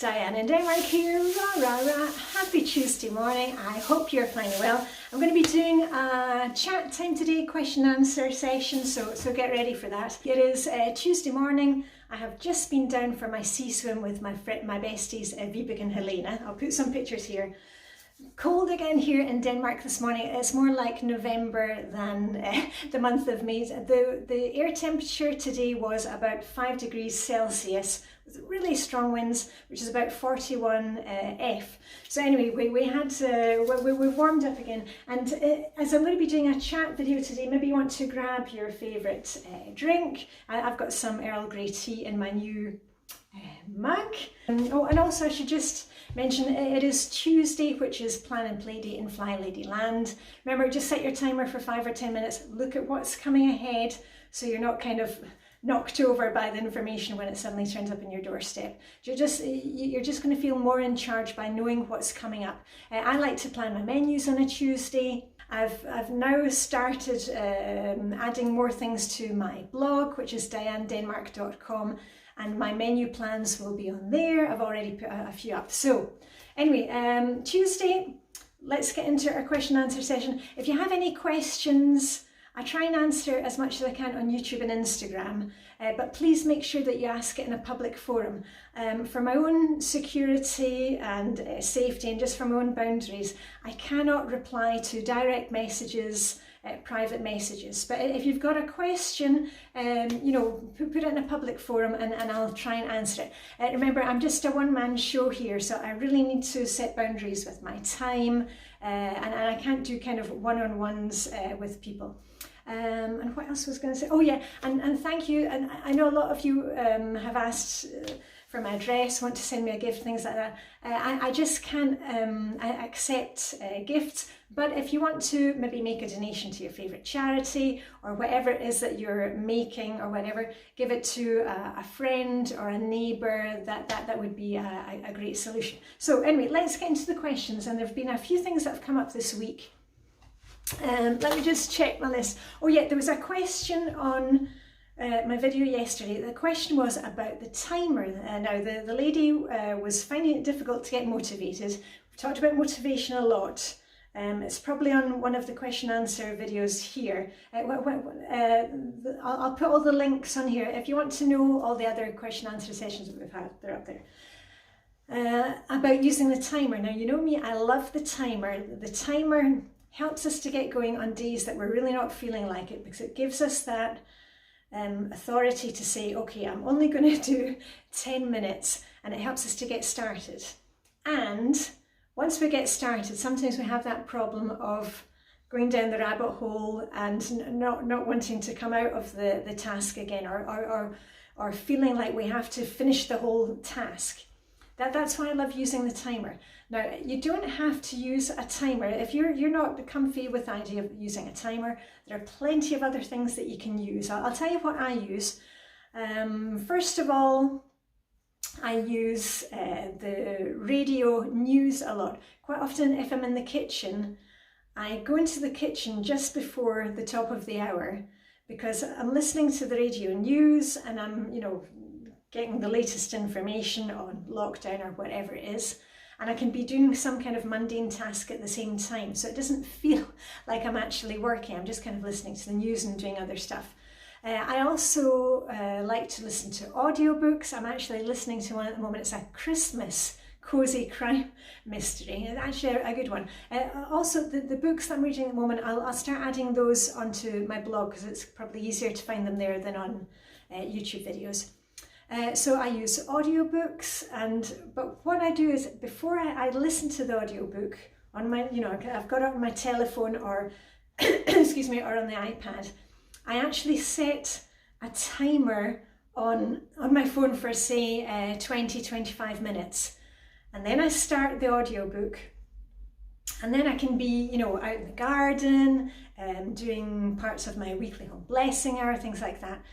Diane in Denmark here, rah rah rah, happy Tuesday morning, I hope you're fine and well. I'm going to be doing a chat time today, question and answer session, so get ready for that. It is Tuesday morning. I have just been down for my sea swim with my besties Vibeke and Helena. I'll put some pictures here. Cold again here in Denmark this morning. It's more like November than the month of May. The air temperature today was about 5 degrees Celsius with really strong winds, which is about 41 F. So anyway, we've warmed up again, and as I'm going to be doing a chat video today, maybe you want to grab your favourite drink. I've got some Earl Grey tea in my new mug. And also I should just mention it is Tuesday, which is Plan and Play Day in Flylady land. Remember, just set your timer for 5 or 10 minutes, look at what's coming ahead so you're not kind of knocked over by the information when it suddenly turns up in your doorstep. You're just going to feel more in charge by knowing what's coming up. I like to plan my menus on a Tuesday. I've now started adding more things to my blog, which is dianedenmark.com, and my menu plans will be on there. I've already put a few up. So anyway, Tuesday, let's get into our question and answer session. If you have any questions, I try and answer as much as I can on YouTube and Instagram, but please make sure that you ask it in a public forum. For my own security and safety, and just for my own boundaries, I cannot reply to direct messages, private messages. But if you've got a question, you know, put it in a public forum and I'll try and answer it. Remember, I'm just a one-man show here, so I really need to set boundaries with my time, and I can't do kind of one-on-ones with people. And what else was going to say? Oh yeah, and thank you. And I know a lot of you have asked for my address, want to send me a gift, things like that. I just can't accept gifts, but if you want to maybe make a donation to your favourite charity or whatever it is that you're making or whatever, give it to a friend or a neighbour, that would be a great solution. So anyway, let's get into the questions, and there have been a few things that have come up this week. Let me just check my list. Oh yeah, there was a question on my video yesterday. The question was about the timer. Now the lady was finding it difficult to get motivated. We've talked about motivation a lot. It's probably on one of the question answer videos here. I'll put all the links on here. If you want to know all the other question answer sessions that we've had, they're up there. About using the timer. Now you know me, I love the timer. The timer helps us to get going on days that we're really not feeling like it, because it gives us that authority to say, okay, I'm only going to do 10 minutes, and it helps us to get started. And once we get started, sometimes we have that problem of going down the rabbit hole and not wanting to come out of the task again, or feeling like we have to finish the whole task. That's why I love using the timer. Now, you don't have to use a timer. If you're not comfy with the idea of using a timer, there are plenty of other things that you can use. I'll tell you what I use. First of all, I use the radio news a lot. Quite often, if I'm in the kitchen, I go into the kitchen just before the top of the hour, because I'm listening to the radio news and I'm, you know, getting the latest information on lockdown or whatever it is, and I can be doing some kind of mundane task at the same time, so it doesn't feel like I'm actually working. I'm just kind of listening to the news and doing other stuff. I also like to listen to audiobooks. I'm actually listening to one at the moment. It's a Christmas cozy crime mystery, and actually a good one. Also, the books that I'm reading at the moment, I'll start adding those onto my blog, because it's probably easier to find them there than on YouTube videos. So I use audiobooks, but what I do is, before I listen to the audiobook on my, you know, I've got it on my telephone or excuse me, or on the iPad, I actually set a timer on my phone for say 20-25 minutes, and then I start the audiobook, and then I can be, you know, out in the garden, doing parts of my weekly home blessing hour, things like that.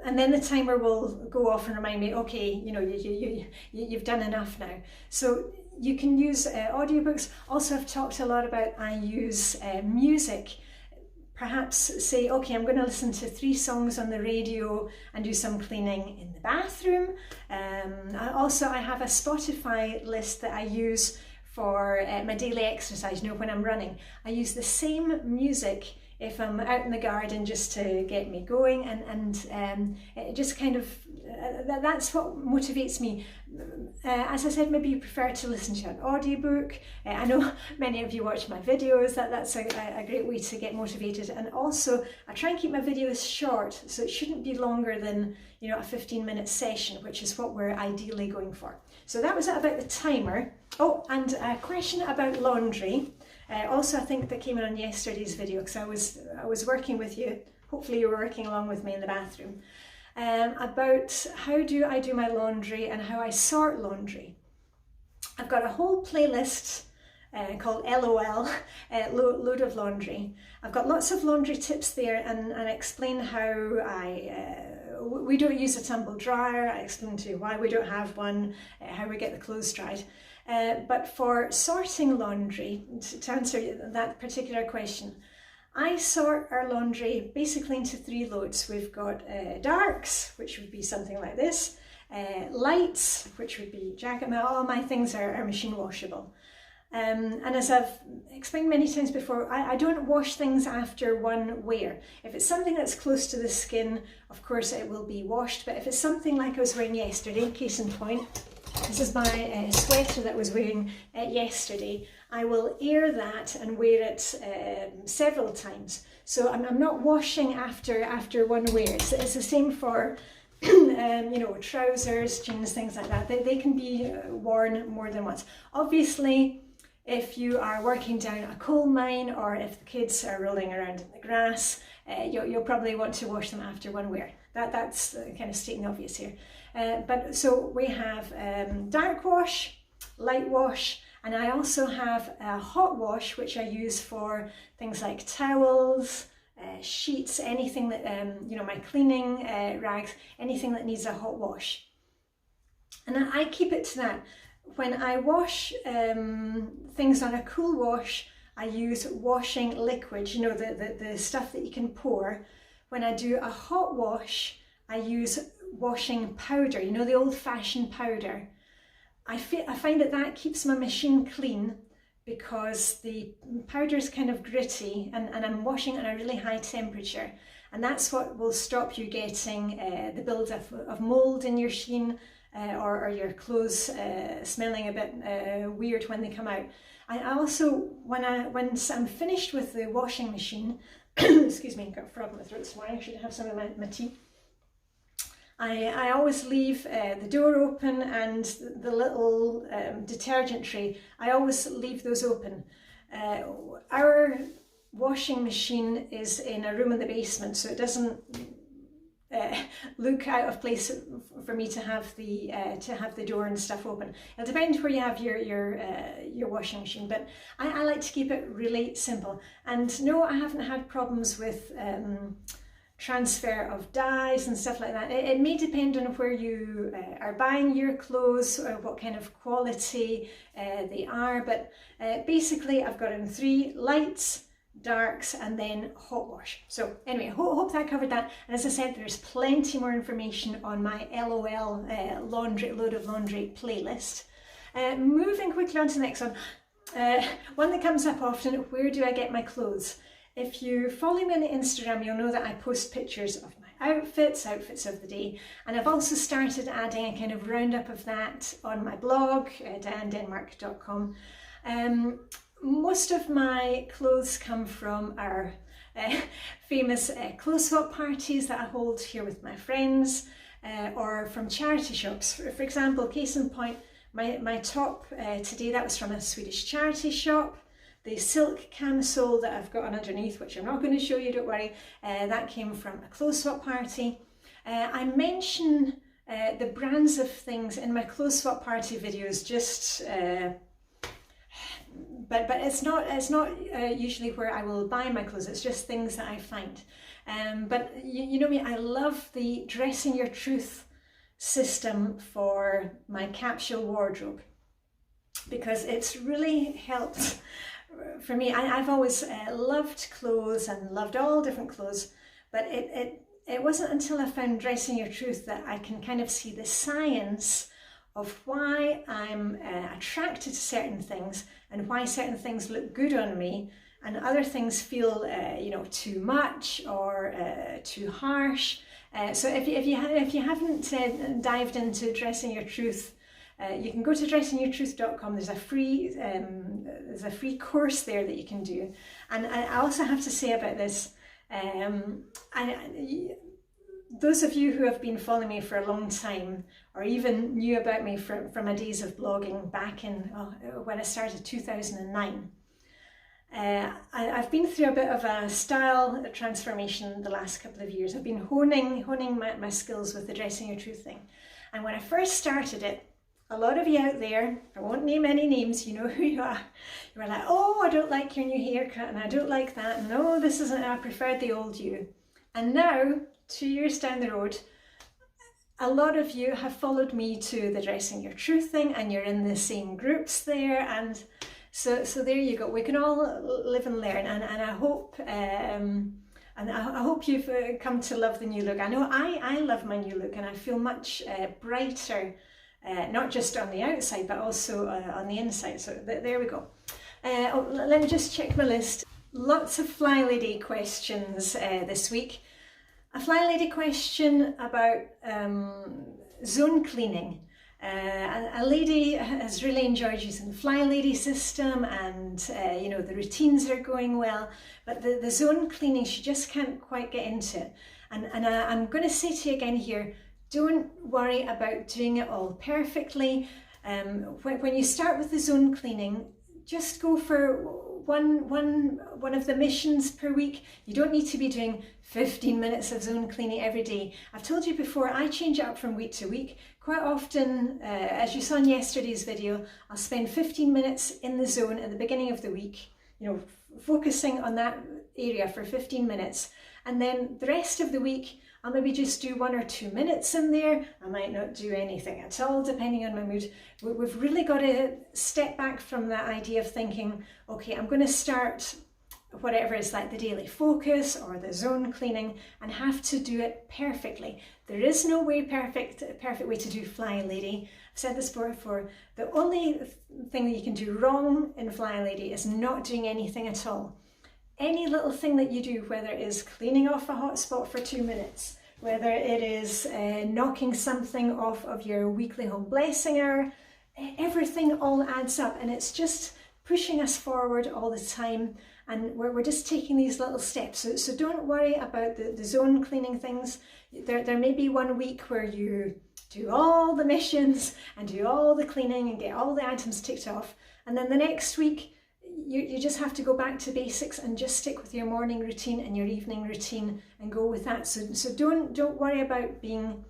And then the timer will go off and remind me, okay, you know, you've done enough now. So you can use audiobooks. Also, I've talked a lot about, I use music. perhaps say, okay, I'm going to listen to 3 songs on the radio and do some cleaning in the bathroom. I have a Spotify list that I use for my daily exercise. You know, when I'm running, I use the same music if I'm out in the garden just to get me going, and it just kind of, that's what motivates me. As I said, maybe you prefer to listen to an audiobook. I know many of you watch my videos, that's a great way to get motivated. And also I try and keep my videos short, so it shouldn't be longer than, you know, a 15-minute session, which is what we're ideally going for. So that was it about the timer. Oh, and a question about laundry. Also, I think that came in on yesterday's video, because I was working with you. Hopefully you were working along with me in the bathroom. About how do I do my laundry and how I sort laundry. I've got a whole playlist called LOL, Load of Laundry. I've got lots of laundry tips there, and I explain how we don't use a tumble dryer. I explain to you why we don't have one, how we get the clothes dried. But for sorting laundry, to answer that particular question, I sort our laundry basically into 3 loads. We've got darks, which would be something like this, lights, which would be jacket. All my things are machine washable. And as I've explained many times before, I don't wash things after one wear. If it's something that's close to the skin, of course it will be washed. But if it's something like I was wearing yesterday, case in point, this is my sweater that I was wearing yesterday, I will air that and wear it several times. So I'm not washing after one wear. It's the same for you know, trousers, jeans, things like that. They can be worn more than once. Obviously, if you are working down a coal mine, or if the kids are rolling around in the grass, you'll probably want to wash them after one wear. That's kind of stating the obvious here. But so we have dark wash, light wash, and I also have a hot wash, which I use for things like towels, sheets, anything that, you know, my cleaning rags, anything that needs a hot wash. And I keep it to that. When I wash things on a cool wash, I use washing liquid, you know, the stuff that you can pour. When I do a hot wash, I use washing powder, you know, the old-fashioned powder. I find that keeps my machine clean, because the powder is kind of gritty, and I'm washing at a really high temperature, and that's what will stop you getting the build-up of mold in your sheen, or your clothes smelling a bit weird when they come out. I also, once I'm finished with the washing machine, excuse me, I've got a frog in my throat this morning, I should have some of my tea. I always leave the door open, and the little detergent tray, I always leave those open. Our washing machine is in a room in the basement, so it doesn't look out of place for me to have the door and stuff open. It'll depend where you have your washing machine, but I like to keep it really simple. And no, I haven't had problems with transfer of dyes and stuff like that. It may depend on where you are buying your clothes, or what kind of quality they are, but basically I've got in 3: lights, darks, and then hot wash. So anyway, hope that covered that. And as I said, there's plenty more information on my LOL Load of Laundry playlist. Moving quickly on to the next one. One that comes up often: where do I get my clothes? If you follow me on Instagram, you'll know that I post pictures of my outfits of the day, and I've also started adding a kind of roundup of that on my blog, dianedenmark.com. Most of my clothes come from our famous clothes swap parties that I hold here with my friends, or from charity shops. For example, case in point, my top today, that was from a Swedish charity shop. The silk camisole that I've got on underneath, which I'm not going to show you, don't worry, that came from a clothes swap party. I mention the brands of things in my clothes swap party videos, just but it's not usually where I will buy my clothes. It's just things that I find. But you know me, I love the Dressing Your Truth system for my capsule wardrobe, because it's really helped for me, I've always loved clothes and loved all different clothes, but it wasn't until I found Dressing Your Truth that I can kind of see the science of why I'm attracted to certain things and why certain things look good on me and other things feel too much or too harsh. So if you haven't dived into Dressing Your Truth, you can go to dressingyourtruth.com. There's a free course there that you can do. And I also have to say about this, those of you who have been following me for a long time, or even knew about me from my days of blogging back in when I started 2009, I've been through a bit of a style transformation the last couple of years. I've been honing my skills with the Dressing Your Truth thing. And when I first started it, a lot of you out there, I won't name any names, you know who you are. You were like, oh, I don't like your new haircut, and I don't like that, and no, this isn't, I prefer the old you. And now, 2 years down the road, a lot of you have followed me to the Dressing Your Truth thing, and you're in the same groups there, and so there you go. We can all live and learn, and I hope I hope you've come to love the new look. I know I love my new look, and I feel much brighter. Not just on the outside, but also on the inside. So there we go. Let me just check my list. Lots of Flylady questions this week. A Flylady question about zone cleaning. A lady has really enjoyed using the Flylady system, and the routines are going well, but the zone cleaning, she just can't quite get into it. And I'm going to say to you again here, don't worry about doing it all perfectly. When you start with the zone cleaning, just go for one of the missions per week. You don't need to be doing 15 minutes of zone cleaning every day. I've told you before, I change it up from week to week. Quite often, as you saw in yesterday's video, I'll spend 15 minutes in the zone at the beginning of the week, focusing on that area for 15 minutes. And then the rest of the week, I'll maybe just do 1 or 2 minutes in there. I might not do anything at all, depending on my mood. We've really got to step back from that idea of thinking, okay, I'm going to start whatever is like the daily focus or the zone cleaning and have to do it perfectly. There is no perfect way to do Flylady. I've said this before. The only thing that you can do wrong in Flylady is not doing anything at all. Any little thing that you do, whether it is cleaning off a hot spot for 2 minutes, whether it is knocking something off of your weekly home blessing hour, everything all adds up, and it's just pushing us forward all the time, and we're just taking these little steps. So don't worry about the zone cleaning things. There may be 1 week where you do all the missions and do all the cleaning and get all the items ticked off, and then the next week you just have to go back to basics and just stick with your morning routine and your evening routine and go with that. So don't worry about being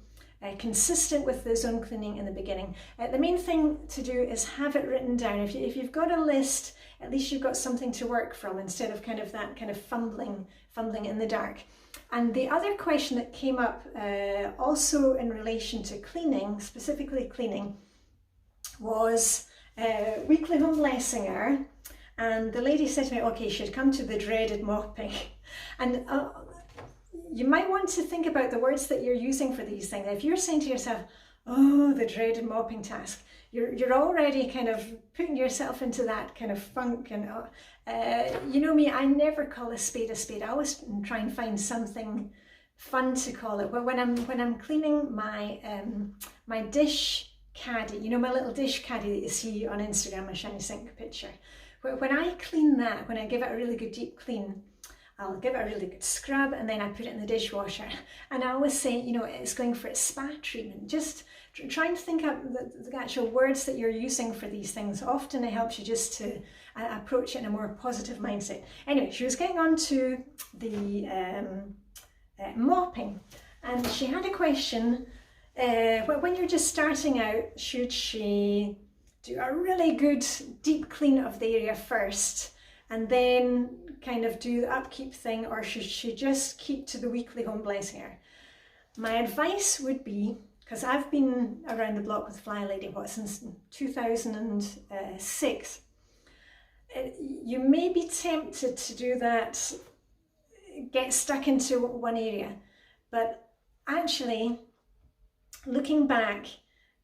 consistent with the zone cleaning in the beginning. The main thing to do is have it written down. If you've got a list, at least you've got something to work from instead of that kind of fumbling in the dark. And the other question that came up also in relation to cleaning, specifically cleaning, was weekly home blessing hour. And the lady said to me, okay, she'd come to the dreaded mopping. And you might want to think about the words that you're using for these things. If you're saying to yourself, oh, the dreaded mopping task, you're already kind of putting yourself into that kind of funk. And you know me, I never call a spade a spade. I always try and find something fun to call it. But when I'm cleaning my my dish caddy, my little dish caddy that you see on Instagram, my shiny sink picture. When I clean that, when I give it a really good deep clean, I'll give it a really good scrub, and then I put it in the dishwasher. And I always say, it's going for a spa treatment. Just try and think up the actual words that you're using for these things. Often it helps you just to approach it in a more positive mindset. Anyway, she was getting on to the mopping, and she had a question. When you're just starting out, should she do a really good deep clean of the area first and then kind of do the upkeep thing, or should she just keep to the weekly home blessing hour? My advice would be, because I've been around the block with Flylady since 2006, you may be tempted to do that, get stuck into one area, but actually looking back,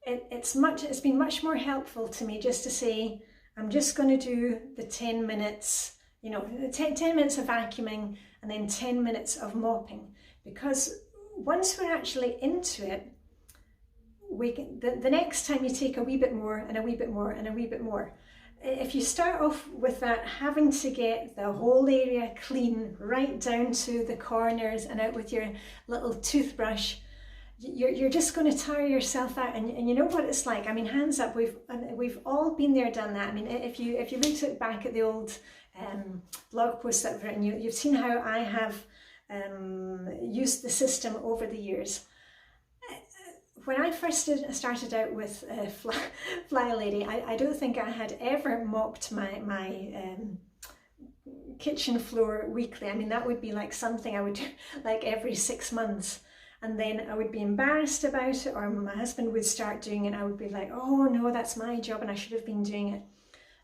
it's been much more helpful to me just to say, I'm just going to do the 10 minutes, 10 minutes of vacuuming and then 10 minutes of mopping, because once we're actually into it, the next time you take a wee bit more and a wee bit more and a wee bit more. If you start off with that, having to get the whole area clean right down to the corners and out with your little toothbrush, you're just going to tire yourself out. And you know what it's like. I mean, hands up, we've all been there, done that. I mean, if you look back at the old blog posts that I've written, you've seen how I have used the system over the years. When I first started out with Flylady, I don't think I had ever mopped my kitchen floor weekly. I mean, that would be like something I would do like every 6 months. And then I would be embarrassed about it, or my husband would start doing it. I would be like, oh no, that's my job and I should have been doing it.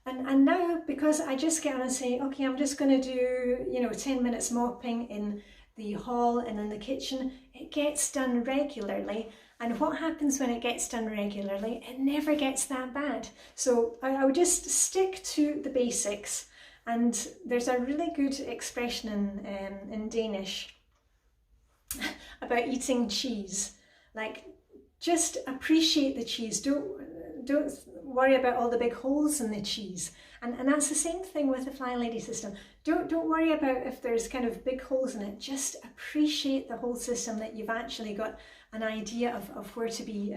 And now, because I just get on and say, okay, I'm just going to do, 10 minutes mopping in the hall and in the kitchen, it gets done regularly. And what happens when it gets done regularly? It never gets that bad. So I would just stick to the basics. And there's a really good expression in Danish about eating cheese. Like, just appreciate the cheese. Don't worry about all the big holes in the cheese. And that's the same thing with the Flylady system. Don't worry about if there's kind of big holes in it. Just appreciate the whole system, that you've actually got an idea of where to be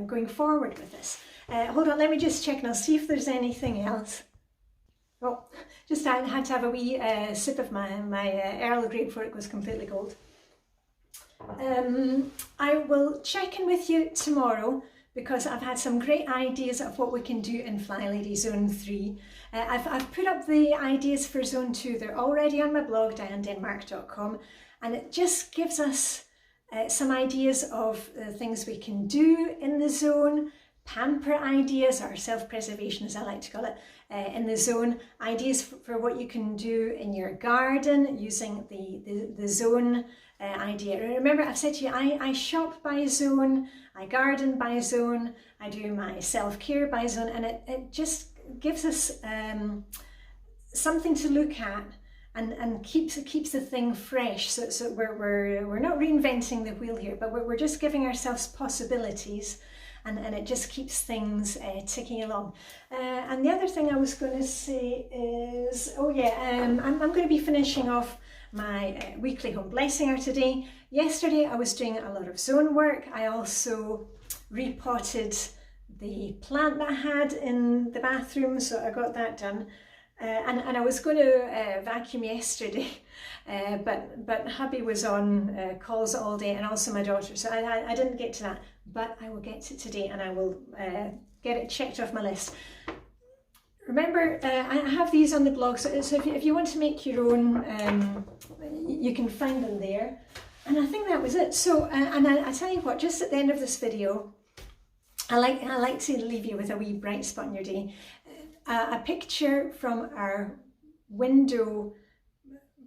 going forward with this. Hold on, let me just check and I'll see if there's anything else. Oh, just I had to have a wee sip of my Earl Grey before it goes completely cold. I will check in with you tomorrow, because I've had some great ideas of what we can do in Flylady Zone 3. I've put up the ideas for Zone 2. They're already on my blog, dianedenmark.com, and it just gives us some ideas of things we can do in the zone, pamper ideas, or self-preservation as I like to call it, in the zone, ideas for what you can do in your garden using the zone idea. Remember, I've said to you, I shop by zone, I garden by zone, I do my self-care by zone, and it just gives us something to look at and keeps the thing fresh. So we're not reinventing the wheel here, but we're just giving ourselves possibilities, and it just keeps things ticking along. And the other thing I was going to say is, I'm going to be finishing off my weekly home blessing hour today. Yesterday I was doing a lot of zone work. I also repotted the plant that I had in the bathroom, so I got that done. And I was going to vacuum yesterday, but hubby was on calls all day, and also my daughter, so I didn't get to that, but I will get to it today, and I will get it checked off my list. Remember, I have these on the blog, so if you want to make your own, you can find them there. And I think that was it. So, and I tell you what, just at the end of this video, I like to leave you with a wee bright spot in your day. A picture from our window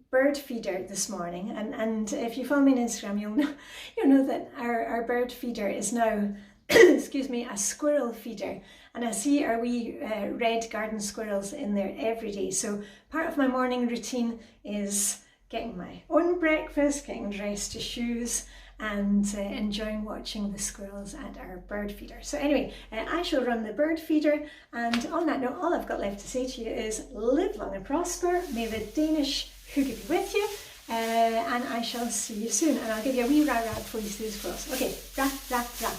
bird feeder this morning, and if you follow me on Instagram, you'll know that our bird feeder is now excuse me, a squirrel feeder, and I see our wee red garden squirrels in there every day. So part of my morning routine is getting my own breakfast, getting dressed to shoes, and enjoying watching the squirrels at our bird feeder. So anyway, I shall run the bird feeder, and on that note, all I've got left to say to you is live long and prosper. May the Danish hygge be with you, and I shall see you soon, and I'll give you a wee rah-rah before you see the squirrels. Okay, rah, rah, rah.